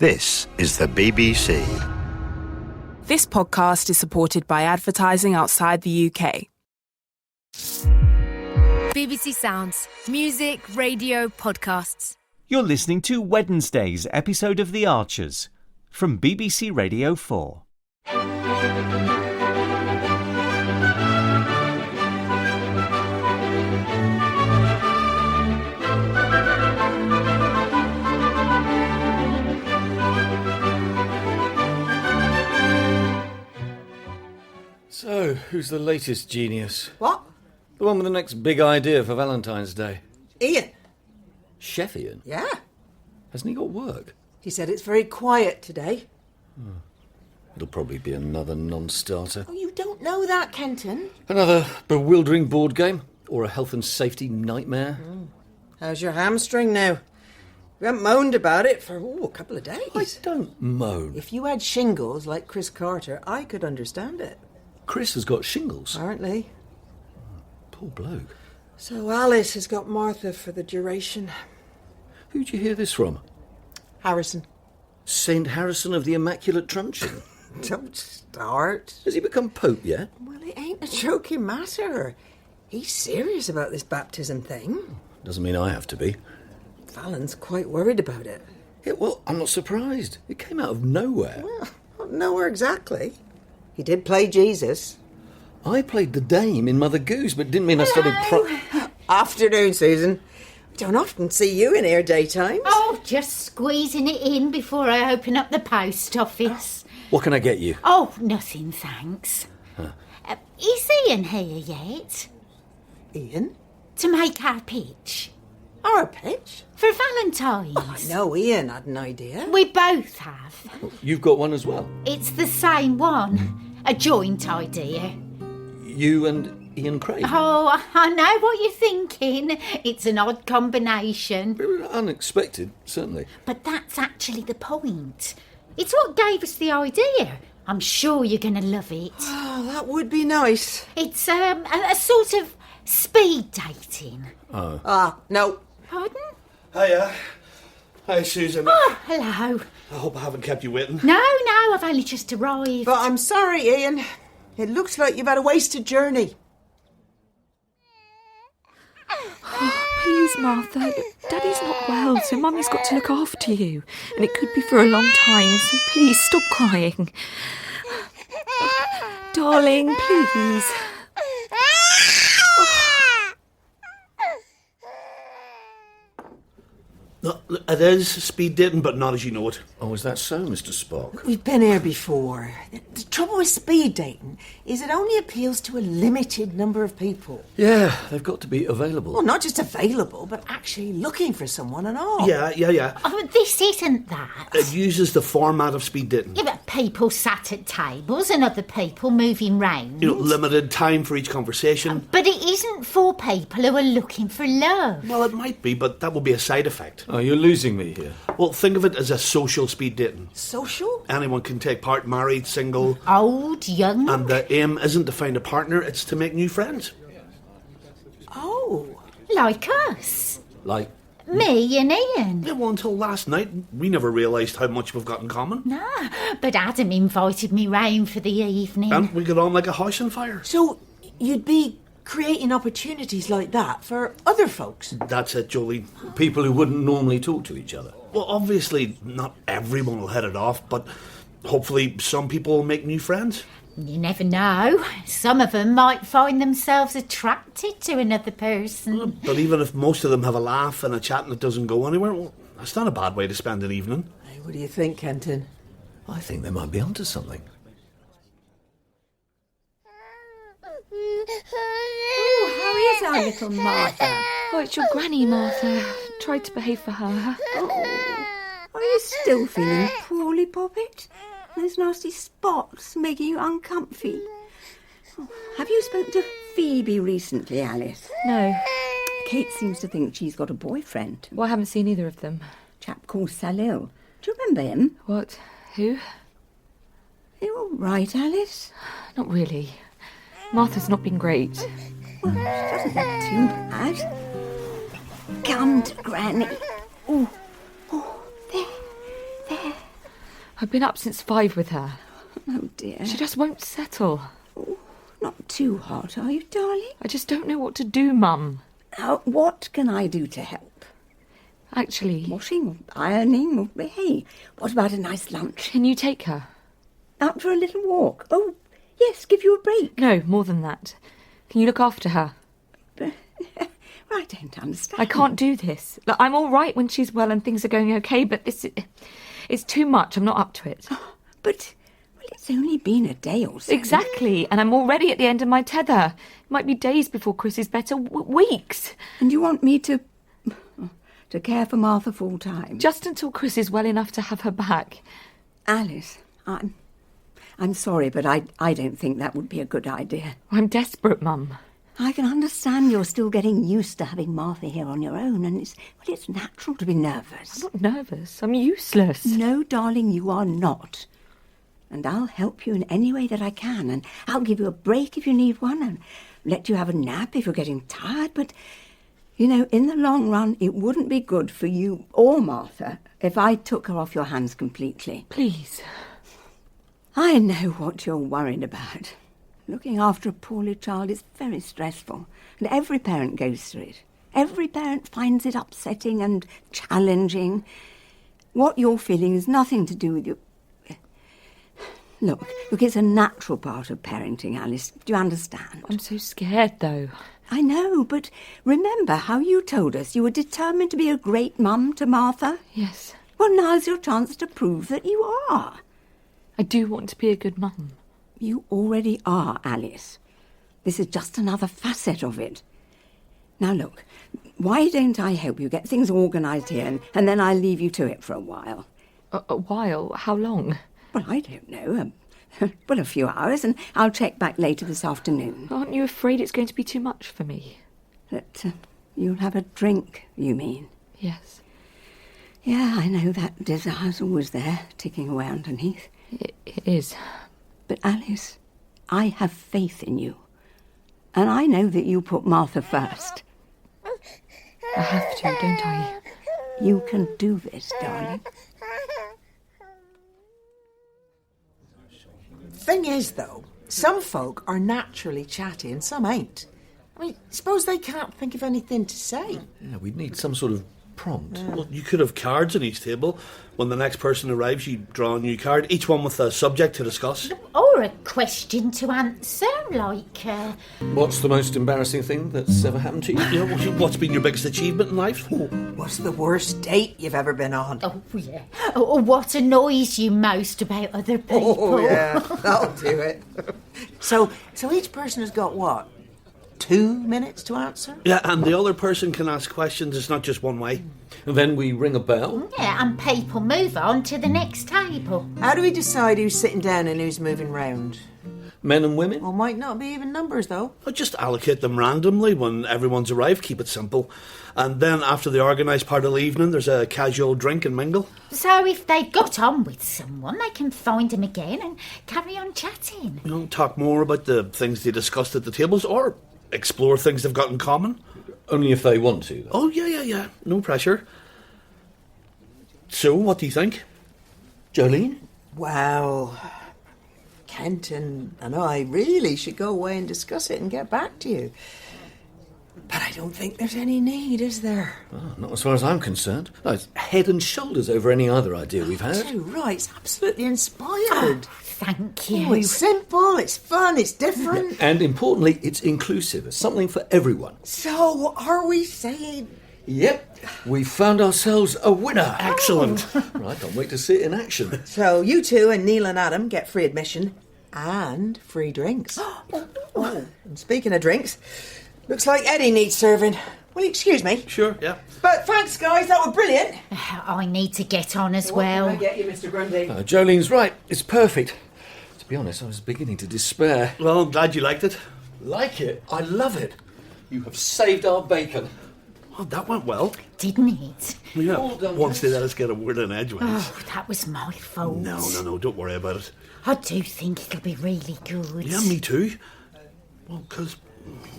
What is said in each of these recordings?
This is the BBC. This podcast is supported by advertising outside the UK. BBC Sounds. Music, radio, podcasts. You're listening to Wednesday's episode of The Archers from BBC Radio 4. So, who's the latest genius? What? The one with the next big idea for Valentine's Day? Ian. Chef Ian? Yeah. Hasn't he got work? He said it's very quiet today. It'll probably be another non-starter. Oh, you don't know that, Kenton. Another bewildering board game? Or a health and safety nightmare? How's your hamstring now? We haven't moaned about it for a couple of days. I don't moan. If you had shingles like Chris Carter, I could understand it. Chris has got shingles. Apparently. Poor bloke. So Alice has got Martha for the duration. Who'd you hear this from? Harrison. Saint Harrison of the Immaculate Truncheon. Don't start. Has he become Pope yet? Well, it ain't a joking matter. He's serious about this baptism thing. Doesn't mean I have to be. Fallon's quite worried about it. Yeah, well, I'm not surprised. It came out of nowhere. Well, not nowhere exactly. He did play Jesus. I played the dame in Mother Goose, but didn't mean I studied Afternoon, Susan. We don't often see you in here daytimes. Oh, just squeezing it in before I open up the post office. What can I get you? Oh, nothing, thanks. Is Ian here yet? Ian? To make our pitch? Our pitch? For Valentine's? I know Ian had an idea. We both have. You've got one as well. It's the same one. A joint idea. You and Ian Craig? Oh, I know what you're thinking. It's an odd combination. Unexpected, certainly. But that's actually the point. It's what gave us the idea. I'm sure you're going to love it. Oh, that would be nice. It's a sort of speed dating. No. Pardon? Hiya. Hi, Susan. Oh, hello. I hope I haven't kept you waiting. No, I've only just arrived. But I'm sorry, Ian. It looks like you've had a wasted journey. Oh, please, Martha. Daddy's not well, so Mummy's got to look after you. And it could be for a long time, so please stop crying. Darling, please. It is speed dating, but not as you know it. Oh, is that so, Mr. Spock? We've been here before. The trouble with speed dating is it only appeals to a limited number of people. Yeah, they've got to be available. Well, not just available, but actually looking for someone and all. Yeah. Oh, this isn't that. It uses the format of speed dating. Yeah, but people sat at tables and other people moving round. Limited time for each conversation. But it isn't for people who are looking for love. Well, it might be, but that will be a side effect. Oh, you're losing me here. Well, think of it as a social speed dating. Social? Anyone can take part, married, single. Old, young. And the aim isn't to find a partner, it's to make new friends. Oh. Like us. Like? Me and Ian. Yeah, well, until last night, we never realised how much we've got in common. No, but Adam invited me round for the evening. And we got on like a house on fire. So you'd be creating opportunities like that for other folks? That's it, Jolene. People who wouldn't normally talk to each other. Well, obviously, not everyone will hit it off, but hopefully some people will make new friends. You never know. Some of them might find themselves attracted to another person. But even if most of them have a laugh and a chat and it doesn't go anywhere, well, that's not a bad way to spend an evening. Hey, what do you think, Kenton? I think they might be onto something. Oh, how is our little Martha? Oh, it's your granny, Martha. Tried to behave for her. Oh, are you still feeling poorly, Poppet? Those nasty spots making you uncomfy. Oh, have you spoken to Phoebe recently, Alice? No. Kate seems to think she's got a boyfriend. Well, I haven't seen either of them. Chap called Salil. Do you remember him? What? Who? Are you all right, Alice? Not really. Martha's not been great. Well, she doesn't look too bad. Come to Granny. Oh, there. I've been up since 5 with her. Oh, dear. She just won't settle. Not too hot, are you, darling? I just don't know what to do, Mum. Now, what can I do to help? Actually, Washing or ironing or... Hey, what about a nice lunch? can you take her? Out for a little walk? Oh, yes, give you a break. No, more than that. Can you look after her? I don't understand. I can't do this. Look, I'm all right when she's well and things are going okay, but it's too much. I'm not up to it. But, well, it's only been a day or so. Exactly, and I'm already at the end of my tether. It might be days before Chris is better, weeks. And you want me to care for Martha full time? Just until Chris is well enough to have her back. Alice, I'm sorry, but I don't think that would be a good idea. I'm desperate, Mum. I can understand you're still getting used to having Martha here on your own, and it's natural to be nervous. I'm not nervous. I'm useless. No, darling, you are not. And I'll help you in any way that I can, and I'll give you a break if you need one, and let you have a nap if you're getting tired, but, you know, in the long run, it wouldn't be good for you or Martha if I took her off your hands completely. Please. I know what you're worried about. Looking after a poorly child is very stressful, and every parent goes through it. Every parent finds it upsetting and challenging. What you're feeling has nothing to do with you. Look, it's a natural part of parenting, Alice. Do you understand? I'm so scared, though. I know, but remember how you told us you were determined to be a great mum to Martha? Yes. Well, now's your chance to prove that you are. I do want to be a good mum. You already are, Alice. This is just another facet of it. Now look, why don't I help you get things organised here and then I'll leave you to it for a while? A while? How long? Well, I don't know. Well, a few hours, and I'll check back later this afternoon. Aren't you afraid it's going to be too much for me? That you'll have a drink, you mean? Yes. Yeah, I know that desire's always there, ticking away underneath. It is. But Alice, I have faith in you. And I know that you put Martha first. I have to, don't I? You can do this, darling. Thing is, though, some folk are naturally chatty and some ain't. I mean, suppose they can't think of anything to say. Yeah, we'd need some sort of prompt. Well, you could have cards on each table. When the next person arrives, you draw a new card, each one with a subject to discuss. Or a question to answer, like... What's the most embarrassing thing that's ever happened to you? You know, what's been your biggest achievement in life? What's the worst date you've ever been on? Oh, yeah. Or what annoys you most about other people. Oh, yeah, that'll do it. So each person has got what? 2 minutes to answer? Yeah, and the other person can ask questions. It's not just one way. And then we ring a bell. Yeah, and people move on to the next table. How do we decide who's sitting down and who's moving round? Men and women? Well, might not be even numbers, though. I'll just allocate them randomly when everyone's arrived. Keep it simple. And then after the organised part of the evening, there's a casual drink and mingle. So if they've got on with someone, they can find them again and carry on chatting. You know, talk more about the things they discussed at the tables, or explore things they've got in common. Only if they want to. Oh, yeah. No pressure. So, what do you think? Jolene? Well, Kent and I really should go away and discuss it and get back to you. But I don't think there's any need, is there? Oh, not as far as I'm concerned. No, it's head and shoulders over any other idea we've had. Too right, it's absolutely inspired. Thank you. Oh, it's simple, it's fun, it's different. And importantly, it's inclusive. It's something for everyone. So, are we saying... Yep, we found ourselves a winner. Excellent. Right, can't wait to see it in action. So, you two and Neil and Adam get free admission and free drinks. Oh, and speaking of drinks, looks like Eddie needs serving. Will you excuse me? Sure, yeah. But thanks, guys, that was brilliant. I need to get on as What well. can I get you, Mr. Grundy? Jolene's right. It's perfect. To be honest, I was beginning to despair. Well, I'm glad you liked it. Like it? I love it. You have saved our bacon. Oh, that went well. Didn't it? Yeah, Well done, once Jess. they let us get a word in edgeways. Oh, that was my fault. No, don't worry about it. I do think it'll be really good. Yeah, me too. Well, because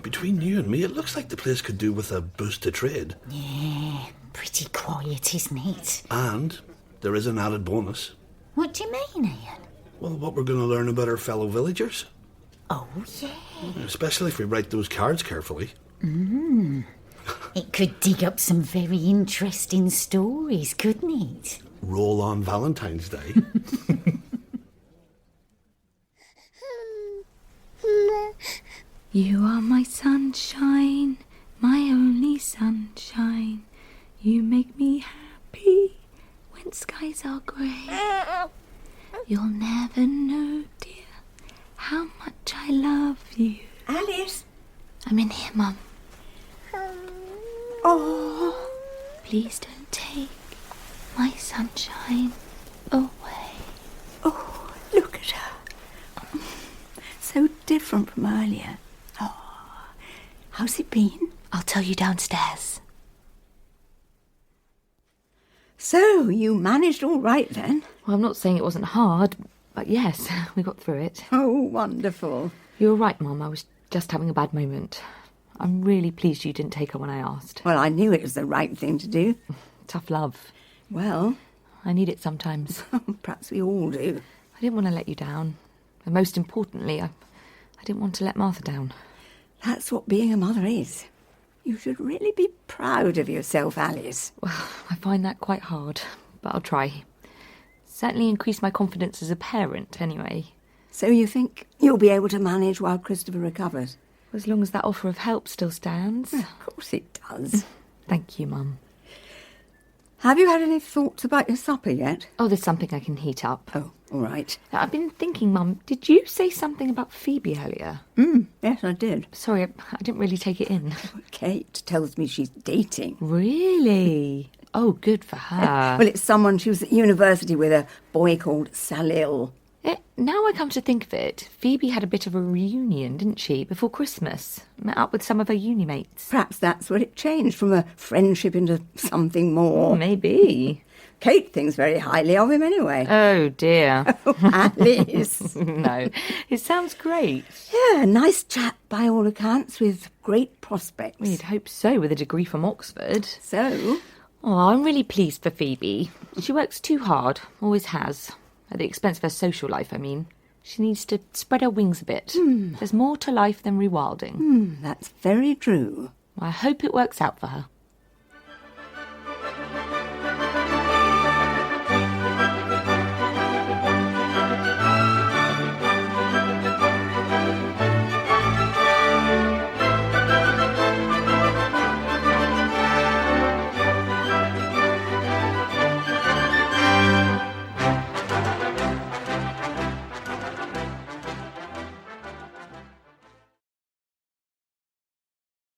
between you and me, it looks like the place could do with a boost to trade. Yeah, pretty quiet, isn't it? And there is an added bonus. What do you mean, Ian? Well, what we're going to learn about our fellow villagers. Oh, yeah. Especially if we write those cards carefully. It could dig up some very interesting stories, couldn't it? Roll on Valentine's Day. You are my sunshine, my only sunshine. You make me happy when skies are grey. You'll never know, dear, how much I love you. Alice? I'm in here, Mum. Oh, Please don't take my sunshine away. oh, look at her. So different from earlier. Oh, how's it been? I'll tell you downstairs. So, you managed all right then? Well, I'm not saying it wasn't hard, but yes, we got through it. Oh, wonderful. You were right, Mum. I was just having a bad moment. I'm really pleased you didn't take her when I asked. Well, I knew it was the right thing to do. Tough love. Well, I need it sometimes. perhaps we all do. I didn't want to let you down. And most importantly, I didn't want to let Martha down. That's what being a mother is. You should really be proud of yourself, Alice. Well, I find that quite hard, but I'll try. Certainly increase my confidence as a parent, anyway. So you think you'll be able to manage while Christopher recovers? As long as that offer of help still stands. Of course it does. Thank you, Mum. Have you had any thoughts about your supper yet? Oh, there's something I can heat up. Oh, all right. I've been thinking, Mum, did you say something about Phoebe earlier? Yes, I did. Sorry, I didn't really take it in. Kate tells me she's dating. Really? Oh, good for her. Well, it's someone she was at university with, a boy called Salil. Now I come to think of it, Phoebe had a bit of a reunion, didn't she, before Christmas? Met up with some of her uni mates. Perhaps that's what it changed, from a friendship into something more. Maybe. Kate thinks very highly of him anyway. Oh, dear. Oh, Alice. No, it sounds great. Yeah, nice chap by all accounts, with great prospects. We'd hope so, with a degree from Oxford. So? Oh, I'm really pleased for Phoebe. She works too hard, always has. At the expense of her social life, I mean. She needs to spread her wings a bit. There's more to life than rewilding. That's very true. I hope it works out for her.